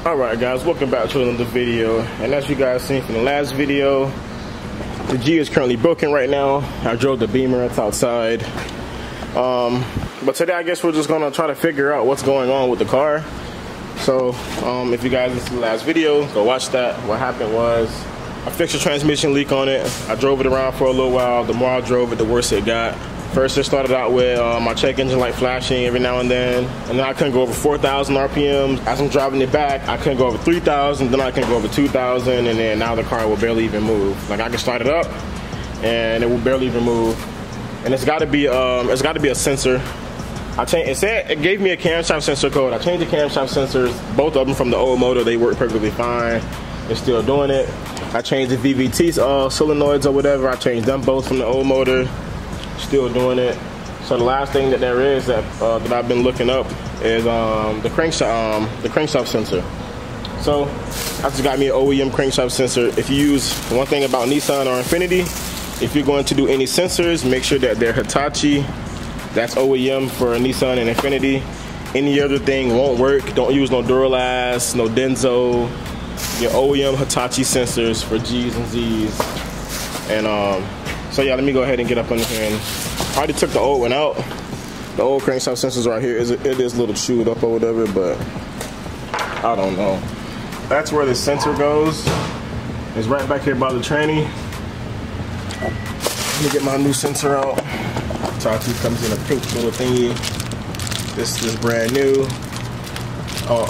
Alright guys, welcome back to another video. And as you guys seen from the last video, the G is currently broken right now. I drove the Beamer, it's outside. But today I guess we're just gonna try to figure out what's going on with the car. So if you guys listened to the last video, go watch that. What happened was I fixed a transmission leak on it. I drove it around for a little while. The more I drove it, the worse it got. First it started out with my check engine light flashing every now and then I couldn't go over 4,000 RPMs. As I'm driving it back, I couldn't go over 3,000, then I couldn't go over 2,000, and then now the car will barely even move. Like I can start it up and it will barely even move. And it's gotta be a sensor. It gave me a camshaft sensor code. I changed the camshaft sensors, both of them from the old motor. They work perfectly fine. It's still doing it. I changed the VVT solenoids or whatever. I changed them both from the old motor. Still doing it. So the last thing that there is that I've been looking up is the crankshaft sensor. So I just got me an OEM crankshaft sensor. If you use one thing about Nissan or Infiniti, if you're going to do any sensors, make sure that they're Hitachi. That's OEM for Nissan and Infiniti. Any other thing won't work. Don't use no Duralast, no Denso. Your OEM Hitachi sensors for G's and Z's. And so yeah, let me go ahead and get up under here. And I already took the old one out. The old crankshaft sensors right here. It is a little chewed up or whatever, but I don't know. That's where the sensor goes. It's right back here by the tranny. Let me get my new sensor out. Hitachi comes in a pink little thingy. This is brand new.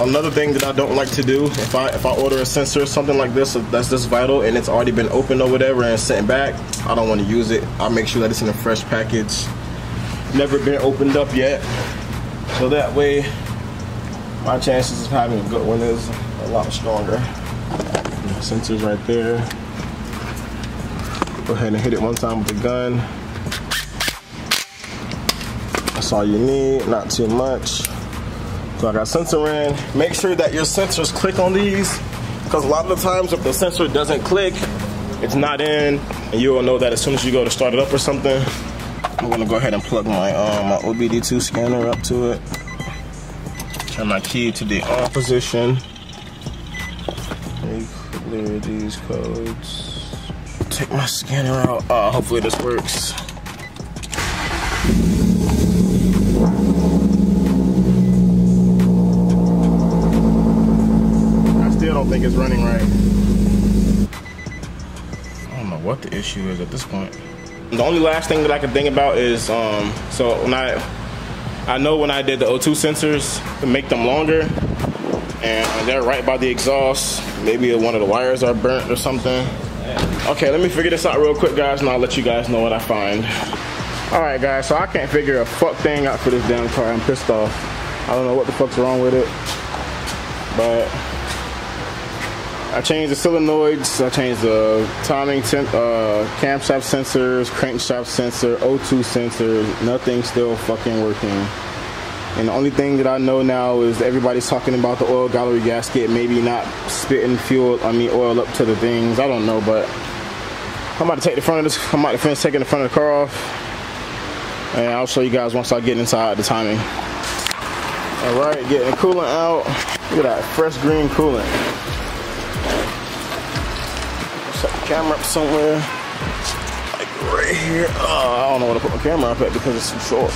Another thing that I don't like to do, if I order a sensor, something like this, that's this vital, and it's already been opened or whatever and sent back, I don't want to use it. I'll make sure that it's in a fresh package, never been opened up yet, so that way my chances of having a good one is a lot stronger. Sensors right there. Go ahead and hit it one time with the gun. That's all you need, not too much. So I got sensor in. Make sure that your sensors click on these, because a lot of the times if the sensor doesn't click, it's not in, and you'll know that as soon as you go to start it up or something. I'm gonna go ahead and plug my my OBD2 scanner up to it. Turn my key to the on position. Clear these codes. Take my scanner out. Hopefully this works. I don't think it's running right. I don't know what the issue is at this point. The only last thing that I can think about is so when I know when I did the O2 sensors to make them longer, and they're right by the exhaust. Maybe one of the wires are burnt or something. Okay, let me figure this out real quick, guys, and I'll let you guys know what I find. Alright guys, so I can't figure a fuck thing out for this damn car. I'm pissed off. I don't know what the fuck's wrong with it, but I changed the solenoids, I changed the timing, camshaft sensors, crankshaft sensor, O2 sensors. Nothing's still fucking working. And the only thing that I know now is everybody's talking about the oil gallery gasket maybe not spitting oil up to the things. I don't know, but I'm about to take the front of this. I'm about to finish taking the front of the car off, and I'll show you guys once I get inside the timing. All right, getting the coolant out. Look at that fresh green coolant. Set the camera up somewhere, like right here. I don't know where to put my camera up at because it's too short.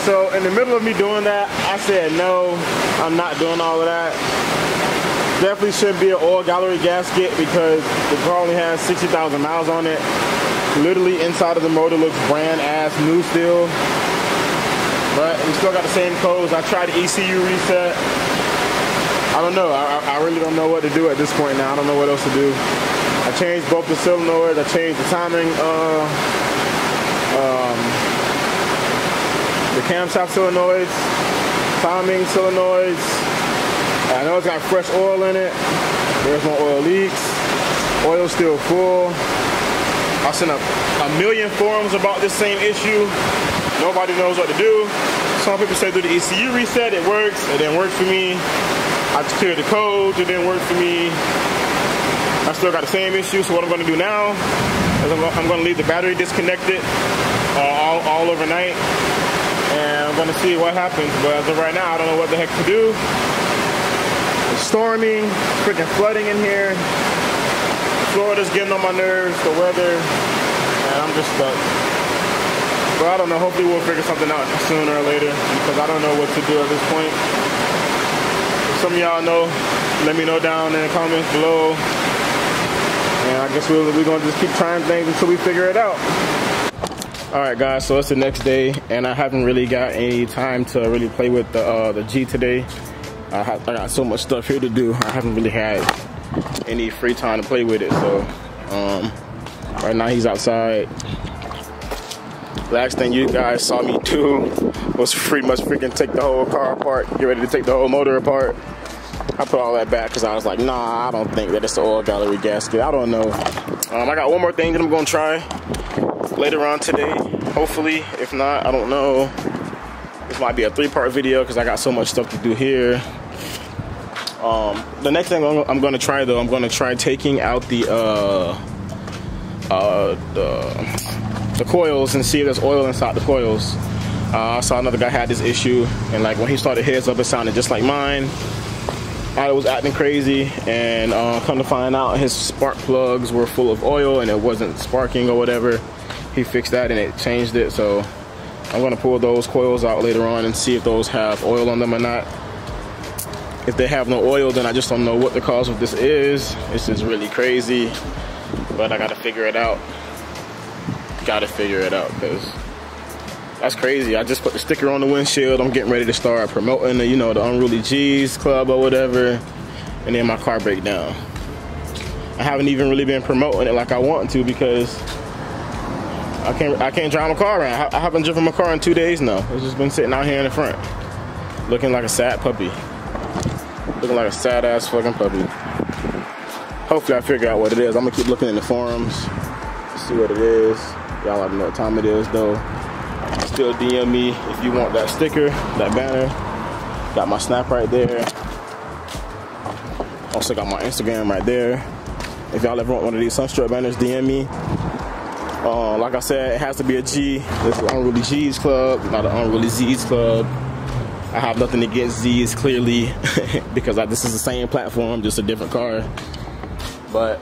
so in the middle of me doing that, I said no, I'm not doing all of that. Definitely should be an oil gallery gasket because the car only has 60,000 miles on it. Literally inside of the motor looks brand ass new still. But we still got the same codes. I tried the ECU reset. I don't know. I really don't know what to do at this point now. I don't know what else to do. I changed both the solenoids. I changed the timing, the camshaft solenoids, timing solenoids. I know it's got fresh oil in it. There's no oil leaks. Oil's still full. I sent a million forums about this same issue. Nobody knows what to do. Some people say do the ECU reset, it works. It didn't work for me. I just cleared the code, it didn't work for me. I still got the same issue, so what I'm gonna do now is I'm gonna leave the battery disconnected all overnight. And I'm gonna see what happens. But as of right now, I don't know what the heck to do. It's storming, freaking flooding in here. Florida's getting on my nerves, the weather, and I'm just stuck. But I don't know, hopefully we'll figure something out sooner or later because I don't know what to do at this point. If some of y'all know, let me know down in the comments below. And I guess we're gonna just keep trying things until we figure it out. Alright guys, so it's the next day and I haven't really got any time to really play with the G today. I got so much stuff here to do. I haven't really had any free time to play with it, so right now he's outside. Last thing you guys saw me do was pretty much freaking take the whole car apart, get ready to take the whole motor apart. I put all that back because I was like, nah, I don't think that it's the oil gallery gasket. I don't know. I got one more thing that I'm gonna try later on today, hopefully. If not, I don't know. This might be a 3-part video because I got so much stuff to do here. The next thing I'm gonna try though, I'm gonna try taking out the coils and see if there's oil inside the coils. I saw another guy had this issue, and like when he started heads up, it sounded just like mine. I was acting crazy, and come to find out his spark plugs were full of oil and it wasn't sparking or whatever. He fixed that and it changed it, so I'm gonna pull those coils out later on and see if those have oil on them or not. If they have no oil, then I just don't know what the cause of this is. This is really crazy, but I gotta figure it out. Gotta figure it out, because that's crazy. I just put the sticker on the windshield. I'm getting ready to start promoting the, you know, the Unruly G's club or whatever, and then my car break down. I haven't even really been promoting it like I want to because I can't drive my car around. I haven't driven my car in 2 days now. It's just been sitting out here in the front, looking like a sad puppy. Looking like a sad ass fucking puppy. Hopefully I figure out what it is. I'm gonna keep looking in the forums, see what it is. Y'all already know what time it is though. Still DM me if you want that sticker, that banner. Got my snap right there. Also got my Instagram right there. If y'all ever want one of these Sunstruck banners, DM me. Like I said, it has to be a G. This is Unruly G's club, not an Unruly Z's club. I have nothing against Z's clearly because this is the same platform, just a different car. But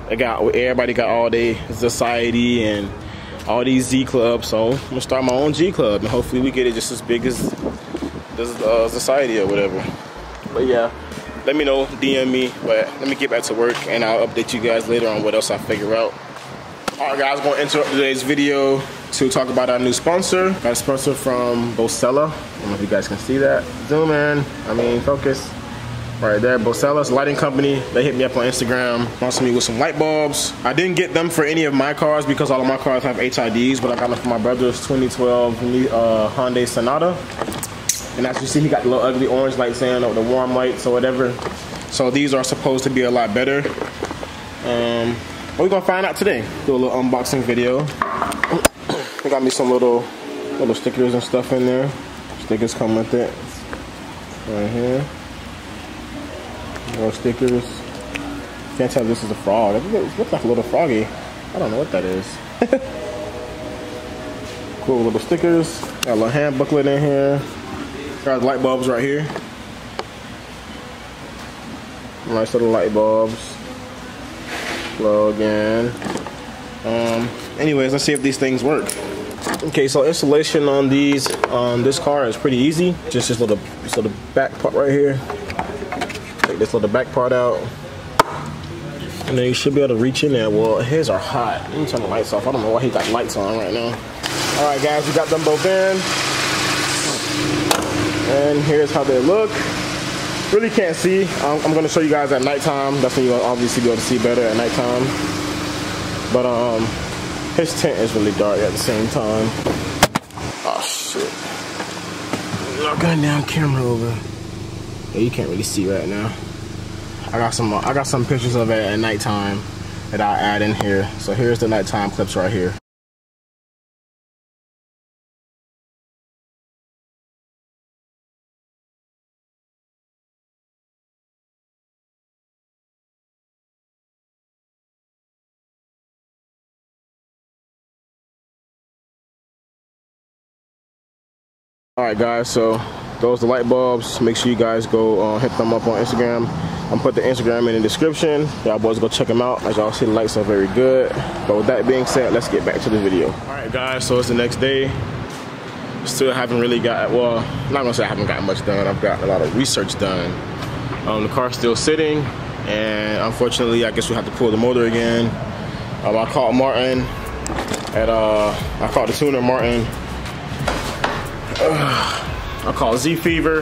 everybody got all day society and all these Z clubs, so I'm gonna start my own G club and hopefully we get it just as big as society or whatever. But yeah, let me know, DM me. But let me get back to work and I'll update you guys later on what else I figure out. Alright guys, gonna interrupt today's video to talk about our new sponsor. Got a sponsor from Bosella. I don't know if you guys can see that. Zoom in, focus. Right there, Bosella's lighting company. They hit me up on Instagram, sponsored me with some light bulbs. I didn't get them for any of my cars because all of my cars have HIDs, but I got them for my brother's 2012 Hyundai Sonata. And as you see, he got the little ugly orange lights in, or the warm lights or whatever. So these are supposed to be a lot better. We're gonna find out today. Do a little unboxing video. They got me some little stickers and stuff in there. Stickers come with it. Right here. More stickers. Can't tell if this is a frog. It looks like a little froggy. I don't know what that is. Cool little stickers. Got a little hand booklet in here. Got light bulbs right here. Nice little light bulbs. Plug in. Anyways, let's see if these things work. Okay, so installation on these this car is pretty easy. Just this little back part right here. Take this little back part out, and then you should be able to reach in there. Well, his are hot. Let me turn the lights off. I don't know why he got lights on right now. All right, guys, we got them both in, and here's how they look. Really can't see. I'm gonna show you guys at nighttime. That's when you'll obviously be able to see better at nighttime. But his tint is really dark at the same time. Oh shit! Knock that damn camera over. Yeah, you can't really see right now. I got some pictures of it at nighttime that I'll add in here. So here's the nighttime clips right here. Alright guys, so those are the light bulbs. Make sure you guys go hit them up on Instagram. I'm put the Instagram in the description. Y'all boys go check them out. As y'all see, the lights are very good. But with that being said, let's get back to the video. Alright guys, so it's the next day. Still haven't really got, well, I'm not gonna say I haven't got much done. I've got a lot of research done. The car's still sitting, and unfortunately I guess we have to pull the motor again. I called Martin I called the tuner Martin. I call Z Fever,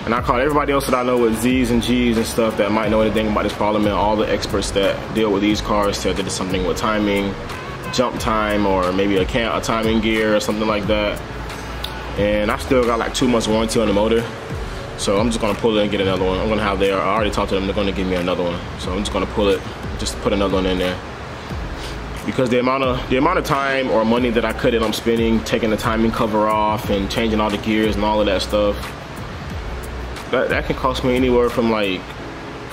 and I call everybody else that I know with Z's and G's and stuff that might know anything about this problem, and all the experts that deal with these cars said that it's something with timing, jump time, or maybe a timing gear or something like that. And I still got like 2 months warranty on the motor, so I'm just gonna pull it and get another one. I'm gonna have I already talked to them, they're gonna give me another one, so I'm just gonna pull it, just put another one in there. Because the amount of time or money that I could end up spending taking the timing cover off and changing all the gears and all of that stuff, that can cost me anywhere from like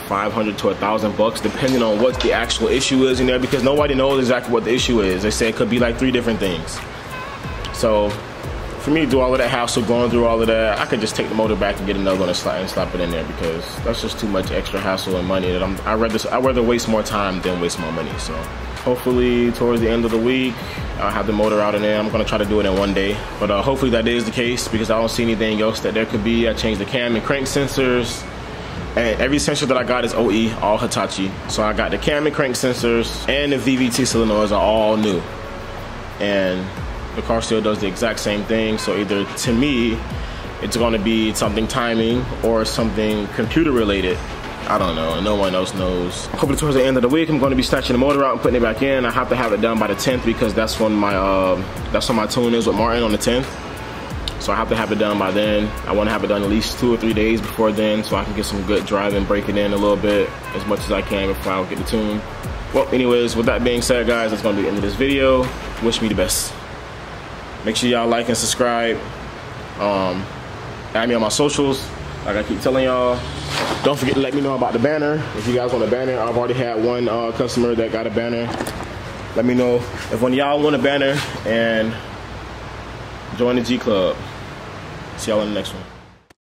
$500 to $1,000 depending on what the actual issue is in there, because nobody knows exactly what the issue is. They say it could be like 3 different things. So for me to do all of that hassle, going through all of that, I could just take the motor back and get another one and slap it in there, because that's just too much extra hassle and money that I'd rather waste more time than waste more money. So hopefully towards the end of the week I'll have the motor out in there. I'm gonna try to do it in one day, but hopefully that is the case, because I don't see anything else that there could be. I changed the cam and crank sensors, and every sensor that I got is OE, all Hitachi. So I got the cam and crank sensors, and the VVT solenoids are all new, and the car still does the exact same thing. So either, to me, it's gonna be something timing or something computer related. I don't know, no one else knows. Hopefully towards the end of the week I'm gonna be snatching the motor out and putting it back in. I have to have it done by the 10th, because that's when my tune is with Martin, on the 10th. So I have to have it done by then. I wanna have it done at least 2 or 3 days before then, so I can get some good driving, break it in a little bit as much as I can before I get the tune. Well, anyways, with that being said, guys, that's gonna be the end of this video. Wish me the best. Make sure y'all like and subscribe. Add me on my socials, like I keep telling y'all. Don't forget to let me know about the banner. If you guys want a banner, I've already had one customer that got a banner. Let me know if one of y'all want a banner, and join the G Club. See y'all in the next one.